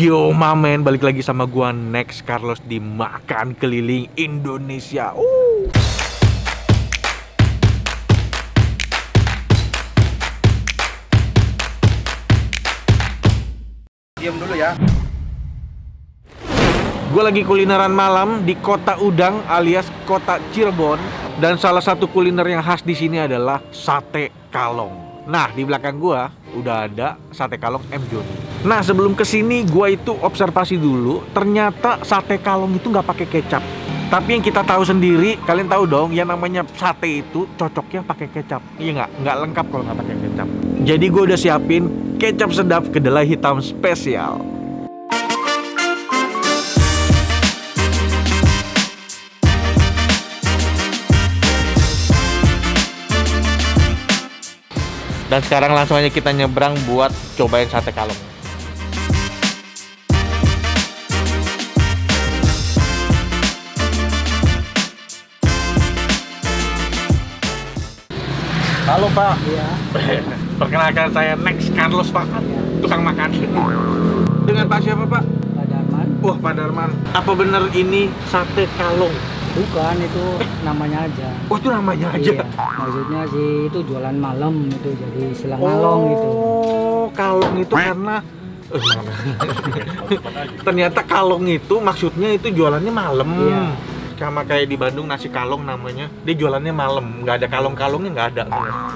Yo mamen, balik lagi sama gua Next Carlos di Makan Keliling Indonesia. Diam dulu ya. Gue lagi kulineran malam di Kota Udang alias Kota Cirebon, dan salah satu kuliner yang khas di sini adalah sate kalong. Nah, di belakang gua udah ada sate kalong M. Joni. Nah, sebelum kesini gua itu observasi dulu, ternyata sate kalong itu nggak pakai kecap. Tapi yang kita tahu sendiri, kalian tahu dong, yang namanya sate itu cocoknya pakai kecap. Iya nggak lengkap kalau nggak pakai kecap. Jadi gue udah siapin kecap sedap kedelai hitam spesial. Dan sekarang langsung aja kita nyebrang buat cobain sate kalong. Halo Pak. Iya. Perkenalkan saya Next Carlos Pak, tukang makan. Dengan Pak siapa Pak? Pak Darman. Wah, Pak Darman. Apa bener ini sate kalong? Bukan, itu namanya aja. Oh, itu namanya aja. Iya. Maksudnya sih itu jualan malam itu, jadi istilah ngalong gitu. Oh, kalong itu karena ternyata kalong itu maksudnya itu jualannya malam. Iya. Sama kayak di Bandung nasi kalong namanya, dia jualannya malam, nggak ada kalong-kalongnya, nggak ada.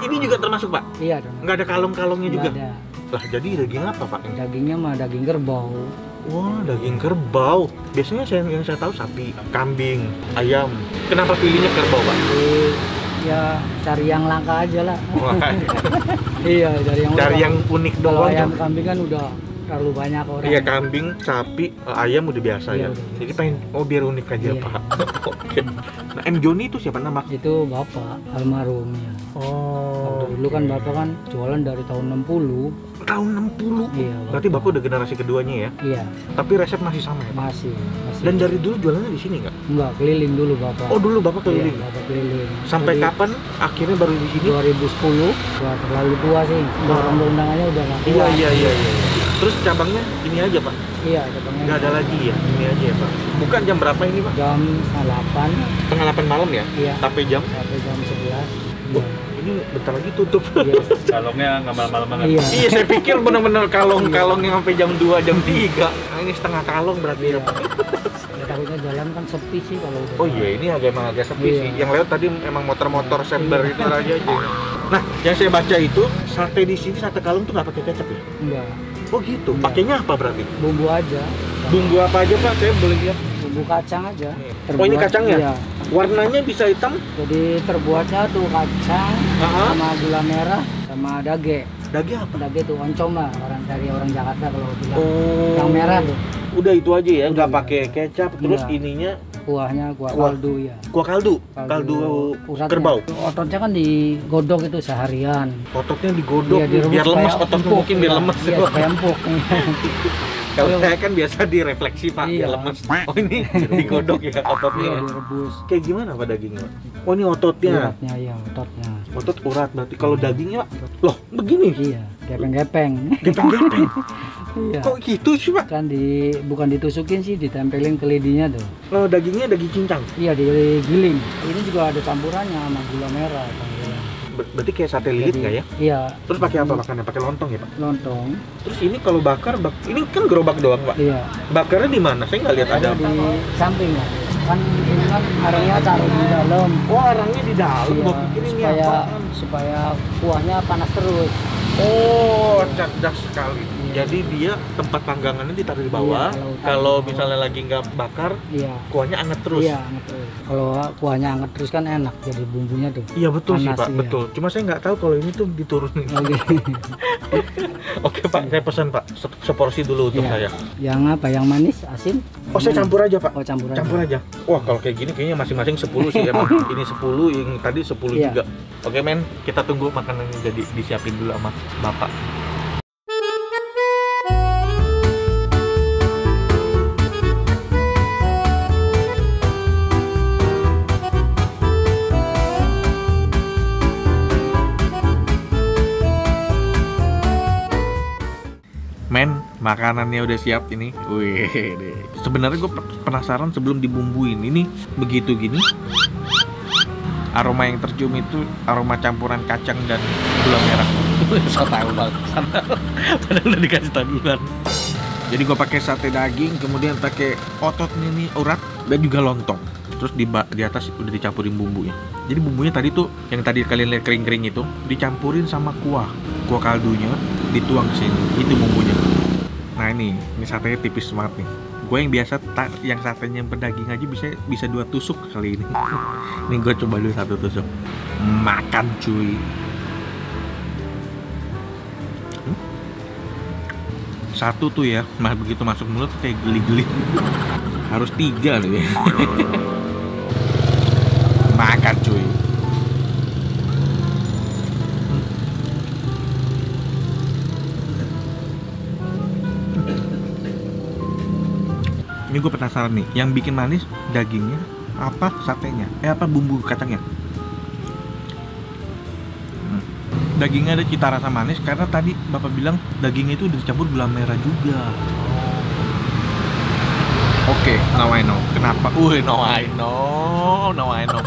Ini juga termasuk Pak? Iya dong. Nggak ada kalong-kalongnya juga? Nggak ada. Lah, jadi daging apa Pak? Dagingnya mah daging kerbau. Wah, daging kerbau. Biasanya yang saya tahu sapi, kambing, ayam. Kenapa pilihnya kerbau Pak? Ya cari yang langka aja lah. Wah, Iya, cari yang unik Kalau doang. ayam kambing kan udah terlalu banyak orang. Iya, kambing, sapi, ayam udah biasa Iya, ya. udah Jadi biasa. pengen biar unik aja Iya. Pak. Oke. Nah, M. Joni itu siapa nama? Itu bapak almarhum ya. Oh. Waktu dulu kan bapak kan jualan dari tahun 60. Tahun 60. Iya. Berarti Bapak udah generasi keduanya ya. Iya, Tapi resep masih sama ya, Pak? masih. Dan dari dulu jualannya di sini nggak? Enggak, keliling dulu bapak. Oh, dulu Bapak keliling. Iya, bapak keliling. Sampai Jadi, kapan akhirnya baru di sini? 2010. Wah, terlalu tua sih. Orang undangannya udah nggak tua. Iya. Terus cabangnya ini aja Pak? Iya, cabangnya. Nggak ada lagi ya? Ini aja ya Pak? Bukan jam berapa ini Pak? Jam 8 Setengah 8 malam ya? Iya. Sampai jam? sampai jam 11. Oh, ini bentar lagi tutup. Iya. Kalongnya nggak malam-malam banget. Iya. Iya, saya pikir bener-bener kalong-kalong yang sampai jam 2, jam 3. Nah, ini setengah kalong berarti ya Iya. Pak? Ya, takutnya jalan kan sepi sih kalau udah. Oh iya, ini agak sepi Iya. sih. Yang lewat tadi emang motor-motor sember itu aja. Nah, yang saya baca itu sate di sini, sate kalong tuh nggak pakai kecap ya? Enggak, Oh gitu. Iya. Pakainya apa berarti? bumbu aja. Bumbu apa aja Pak? Saya boleh lihat. Bumbu kacang aja. Oh, ini kacangnya? Iya. Warnanya bisa hitam? Jadi terbuatnya tuh kacang Aha. sama gula merah sama dage. Daging apa? Dage tuh oncom lah, dari orang Jakarta kalau bilang. Oh. Yang merah tuh. Udah itu aja ya, nggak Udah. pakai kecap. Terus Nggak. ininya Kuahnya kuah Kuah. kaldu ya. kuah kaldu pusatnya. kerbau. Ototnya kan digodok itu seharian. Ototnya digodok Iya, direbus biar lemas, supaya otot empuk. mungkin biar Iya, lemas. Iya, supaya empuk. Kalau saya kan biasa direfleksi Pak, biar Iya. lemas. Oh, ini digodok ya ototnya. Iya, Ya? direbus. Kayak gimana Pak dagingnya Pak? Oh, ini ototnya. Uratnya ya, ototnya. Otot urat berarti. Kalau dagingnya Pak? Loh, begini. Iya, gepeng-gepeng. Gepeng-gepeng. Iya. Kok gitu sih Pak? Kan bukan ditusukin sih, ditempelin ke lidinya tuh. Kalau dagingnya daging cincang. Iya, digiling. Ini juga ada campurannya sama gula merah. Campuran. Berarti kayak sate lilit Jadi, nggak ya? Iya. Terus pakai apa makannya? Pakai lontong ya Pak? Lontong. Terus ini kalau bakar, ini kan gerobak doang Pak. Iya. Bakarnya di mana? Saya nggak lihat ada. Ada di samping ya. Kan ini kan arangnya taruh di dalam. Oh, arangnya di dalam. Iya, Gua pikir ini supaya apaan? supaya kuahnya panas terus. Oh, cerdas sekali. Iya. Jadi dia tempat panggangannya ditaruh di bawah. Iya, kalau kalau misalnya lagi nggak bakar, Iya. kuahnya anget terus. Iya, anget terus. Kalau kuahnya anget terus kan enak, jadi bumbunya tuh. Iya, betul sih Panas, Pak, iya. betul. Cuma saya nggak tahu kalau ini tuh diturunin. Oke. Oke Pak, saya pesan Pak, seporsi dulu untuk Iya. saya. Yang apa? Yang manis, asin? Oh, saya campur aja Pak. Oh, campur aja. Campur aja. Wah, kalau kayak gini kayaknya masing-masing 10 sih emang. Ini 10, yang tadi 10 Iya. juga. Oke men, kita tunggu makanannya jadi disiapin dulu sama Bapak. Makanannya udah siap ini. Wih, sebenarnya gue penasaran sebelum dibumbuin ini begitu gini. Aroma yang tercium itu aroma campuran kacang dan gula merah. So tahu banget. Padahal udah dikasih tahu duluan. Jadi gue pakai sate daging, kemudian pakai otot ini urat dan juga lontong. Terus di atas udah dicampurin bumbunya. Jadi bumbunya tadi tuh yang tadi kalian lihat kering-kering itu dicampurin sama kuah kaldunya dituang ke sini. Itu bumbunya. Nah ini satenya tipis banget nih. Gue yang biasa yang satenya berdaging aja bisa 2 tusuk kali ini. Ini gue coba dulu 1 tusuk. Makan cuy. Satu tuh ya, begitu masuk mulut kayak geli-geli. Harus 3 nih. Makan cuy. Ini gue penasaran nih, yang bikin manis dagingnya apa satenya? Apa bumbu kacangnya? Dagingnya ada cita rasa manis karena tadi bapak bilang dagingnya itu udah dicampur gula merah juga. Oke, now I know. Kenapa? Now I know.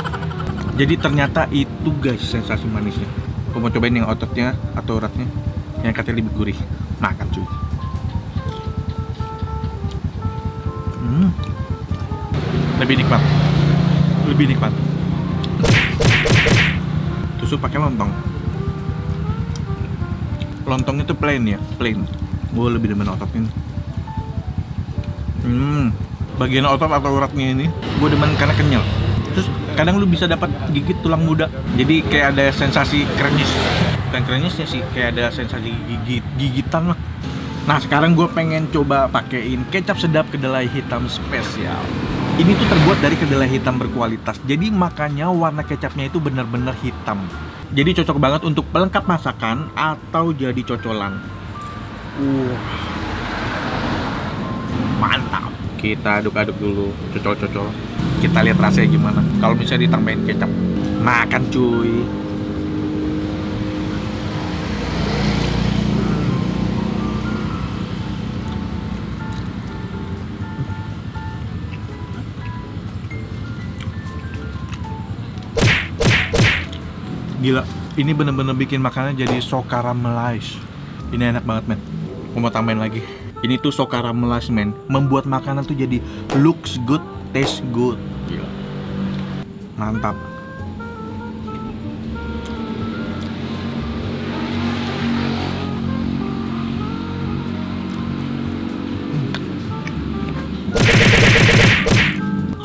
Jadi ternyata itu guys sensasi manisnya. Gue mau cobain yang ototnya atau uratnya yang katanya lebih gurih. Makan cuy. Lebih nikmat. Tusuk pakai lontong. Lontongnya tuh plain. Gue lebih demen ototnya. Bagian otot atau uratnya ini gue demen karena kenyal. Terus kadang lu bisa dapat gigit tulang muda. Jadi kayak ada sensasi krenyes. Bukan krenyesnya sih, kayak ada sensasi gigitan lah. Nah sekarang gue pengen coba pakein kecap sedap kedelai hitam spesial. Ini tuh terbuat dari kedelai hitam berkualitas. Jadi makanya warna kecapnya itu benar-benar hitam. Jadi cocok banget untuk pelengkap masakan atau jadi cocolan. Mantap. Kita aduk-aduk dulu, cocol-cocol. Kita lihat rasanya gimana. Kalau misalnya ditambahin kecap, makan cuy. Gila, ini bener-bener bikin makanan jadi so caramelize. Ini enak banget men. Aku mau tambahin lagi. Ini tuh so caramelize men. Membuat makanan tuh jadi looks good, taste good. Gila. Mantap.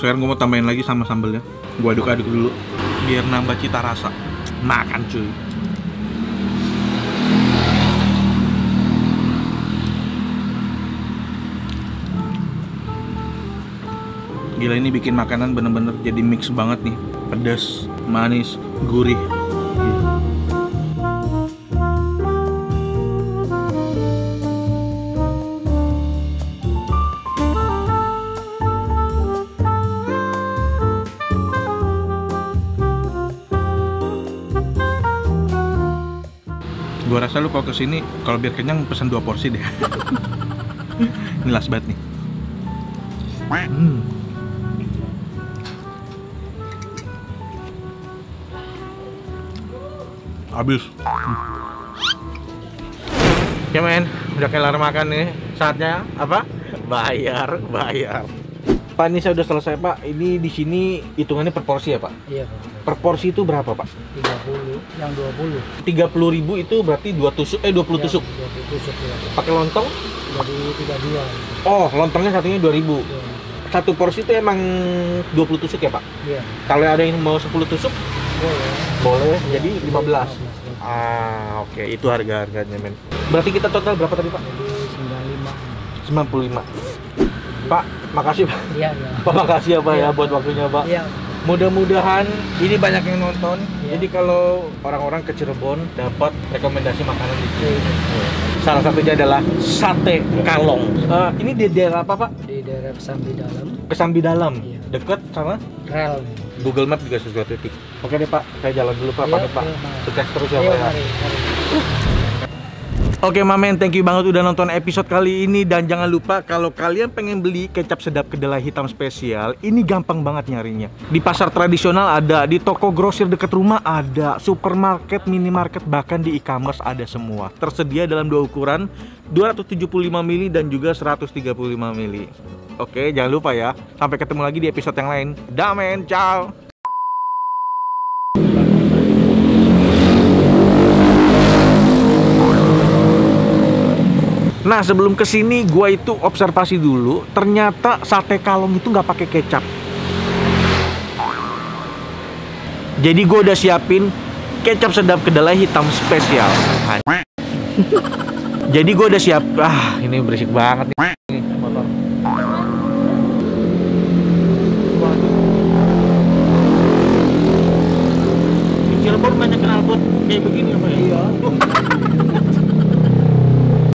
Sekarang gue mau tambahin lagi sama sambelnya. Gue aduk-aduk dulu biar nambah cita rasa. Makan cuy. Gila, ini bikin makanan bener-bener jadi mix banget nih. Pedas, manis, gurih. Gua rasa lu kalau kesini, kalau biar kenyang pesen 2 porsi deh. Ini last banget nih. Habis. Ya men, udah kelar makan nih. Saatnya apa? Bayar. Pak, ini saya udah selesai Pak. Ini di sini hitungannya per porsi ya Pak? Iya Pak. Per porsi itu berapa Pak? 30, yang 20. 30.000 itu berarti 20 tusuk Ya, 20 tusuk. 20 tusuk ya. Pakai lontong? Jadi 32. Oh, lontongnya satunya 2.000. Ya. Satu porsi itu emang 20 tusuk ya Pak? Iya. Kalau ada yang mau 10 tusuk? Boleh. Boleh, Ya, jadi 15. Oke, itu harganya men. Berarti kita total berapa tadi Pak? Jadi 95. 95. Pak, makasih Pak. Iya. Pak, makasih ya Pak ya Iya. buat waktunya Pak. Iya. Mudah-mudahan ini banyak yang nonton. Iya. Jadi kalau orang-orang ke Cirebon dapat rekomendasi makanan di sini. Salah satunya adalah sate kalong. Ini di daerah apa Pak? Di daerah Kesambi Dalam. Kesambi Dalam. Iya. Dekat sama Rel. Google Map juga sesuatu titik. Oke deh Pak, saya jalan dulu Pak, Iya, pamit Pak. iya, Pak. Sukses terus ya Iya, Pak ya. mari. Oke Mamen, thank you banget udah nonton episode kali ini. Dan jangan lupa kalau kalian pengen beli kecap sedap kedelai hitam spesial, ini gampang banget nyarinya. Di pasar tradisional ada, di toko grosir deket rumah ada, supermarket, minimarket, bahkan di e-commerce ada semua. Tersedia dalam dua ukuran, 275 mili dan juga 135 mili. Oke, jangan lupa ya. Sampai ketemu lagi di episode yang lain. Dah men, ciao. Nah sebelum kesini gua itu observasi dulu, ternyata sate kalong itu nggak pakai kecap. Jadi gua udah siapin kecap sedap kedelai hitam spesial. Jadi gua udah siap. Ini berisik banget nih motor. Di Cirebon banyak knalpot kayak begini apa ya? Iya.